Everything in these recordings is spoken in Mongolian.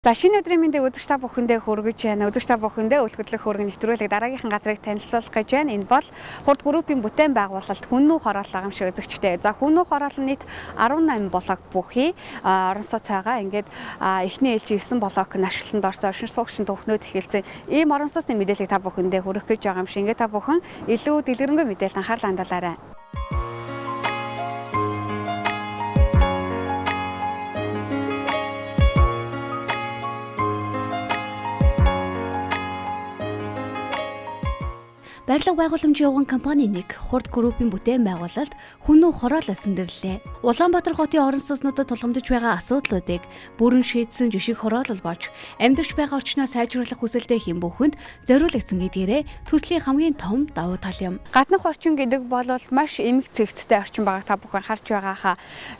За шинэ өдрийн мэндийг үзэгч та бүхэндээ хүргэж байна. Үзэгч та бүхэндээ үйл хөдлөх хөргөн нэвтрүүлэг дараагийнхан газрыг танилцуулах гэж байна. Энэ бол хурд группийн бүтээн байгуулалт Хүннүү хороол гамшиг үзэгчтэй. За Хүннүү хороол нийт 18 блок бүхий орон сууц цайгаа ингээд эхний ээлжийн 9 блок нь ашиглалтанд орсон оршин суугчийн төвхнүүд эхэлсэн. Ийм орон сууцны мэдээллийг та бүхэндээ хүргэх гэж байгаа юм шиг ингээд та бүхэн илүү дэлгэрэнгүй мэдээлэл анхаарал хандуулаарай. Барилга байгууламжийн явган компани нэг хурд группийн бүтээн байгуулалт Хүннүү хороол эсэндэрлээ. Улаанбаатар хотын орон сууцнуудад тулгамдж байгаа асуудлуудыг бүрэн шийдсэн жишг хороолол болж амьдарч байгаа орчноо сайжруулах хүсэлтэй хэн бүхэнд зориулагдсан гэдгээрээ төслийн хамгийн том давуу тал юм. Гаднах орчин гэдэг бол маш эмэг цэгцтэй орчин байгааг та бүхэн харж байгаа хаа.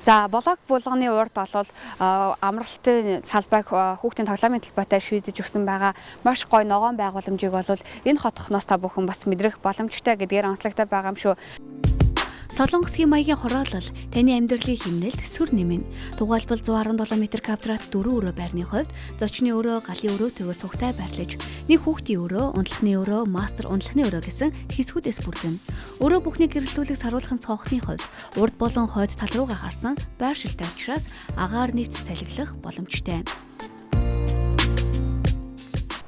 За блок булганы урд бол амралтын салбайг хүүхдийн тоглоомын талбайтай шийдэж өгсөн байгаа маш гоё ногоон байгууламжийг бол энэ хотхноос та бүхэн бас мэдрэх боломжтой гэдгээр онцлогтой байгаа юм шүү. Солонгос хэм маягийн хороолол таны амьдралын хэмнэлд сүр нэмнэ. Тугайлбал 117 м2-т 4 өрөө байрны хувьд зочны өрөө, галын өрөөтэйгөө цугтай байрлаж, нэг хүүхдийн өрөө, унтлагын өрөө, мастер унтлагын өрөө гэсэн хэсгүүдээс бүрдэнэ. Өрөө бүхнийг гэрэлтүүлэх саруулахын цонхны хувьд урд болон хойд тал руугаа харсан байр шилтэй учраас агаар нэвч салхилах боломжтой.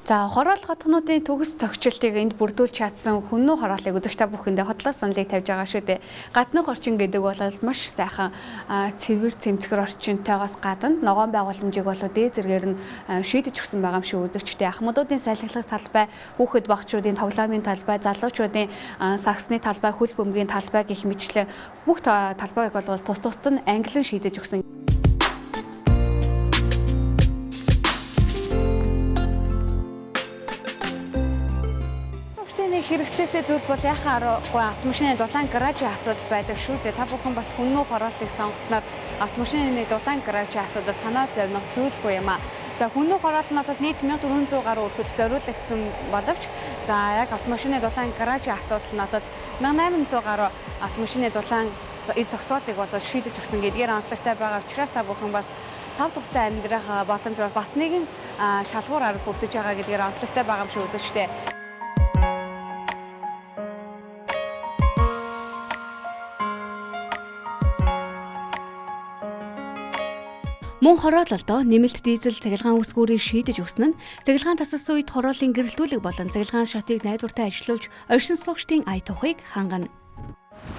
За хороол хотгонуудын төгс тогтчлтыг энд бүрдүүлж чадсан Хүннүү хороолыг үзэгч та бүхэндээ хотлох саналыг тавьж байгаа шүү дээ. Гаднах орчин гэдэг бол маш сайхан цэвэр цэмцгэр орчинтойгоос гадна ногоон байгууламжийг бол дээд зэргээр нь шийдэж өгсөн байгаа юм шүү үзэгчтэй. Ахмадуудын салхилах талбай, хүүхэд багчуудын тоглоомын талбай, залуучуудын саксны талбай, хөл бөмбөгийн талбай гэх мэтлэн бүх талбайг бол тус тусад нь ангилан шийдэж өгсөн. Хэрэгцээтэй зүйл бол яхаа аргагүй автомашины дулаан гаражийн асуудал байдаг шүү дээ. Та бүхэн бас Хүннүү хороолыг сонгосноор автомашины дулаан гаражийн асуудал санаа зовнох зүйлгүй юм аа. За Хүннүү хороол нь бол нийт 1400 гаруй өрхөд зориулагдсан боловч за яг автомашины дулаан гаражийн асуудал нь бол 1800 гаруй автомашины дулаан ил зогсоолыг бол шийдэж өгсөн гэдгээр онцлогтой байгаа учраас та бүхэн бас тав тухтай амьдрах боломж бас нэгэн шалгуур арга бүрдэж байгаа гэдгээр онцлогтой байгаа юм шүү дээ. Мөн хороололдоо нэмэлт дизель цахилгаан үсгүүрийг шийдэж өгсөн нь цахилгаан тасалсан үед хороолын гэрэлтүүлэг болон цахилгаан шатыг найдвартай ажиллуулж оршин суугчдын ая тухыг хангана.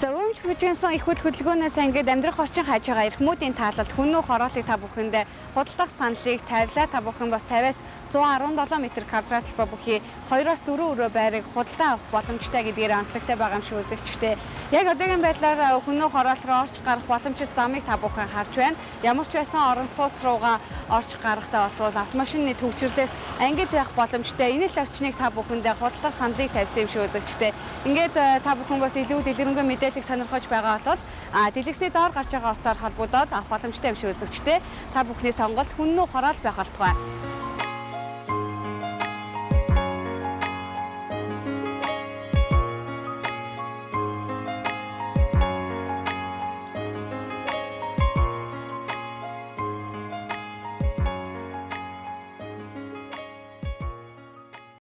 За өмч бүжгэнсэн их хөдөлгөөнөөс ингээд амьдрах орчин хайж байгаа эрхмүүдийн таалалд Хүннүү хороолыг та бүхэндээ худалдах саналыг тавилаа. Та бүхэн бас 50-аас 117 м2 талбай бүхий 2-4 өрөө байрыг худалдан авах боломжтой гэдгээр онцлогтой байгаа юм шиг үзэгчтэй. Яг одоогийн байдлаар Хүннүү хороол руу орж гарах боломжит замыг та бүхэн харж байна. Ямар ч байсан орон сууц руугаа орж гарахдаа бол автомашины төвчрлээс ангид явах боломжтой. Энэ л орчныг та бүхэндээ худалдах саналыг тавьсан юм шиг үзэгчтэй. Ингээд та бүхэн бас илүү дэлгэрэнгүй мэдээлэл сонирхож байгаа бол дэлгэцний доор гарч байгаа утсаар холбогдоод авах боломжтой юм шиг үзэгчтэй. Та бүхний сонголт Хүннүү хороол байх болтугай.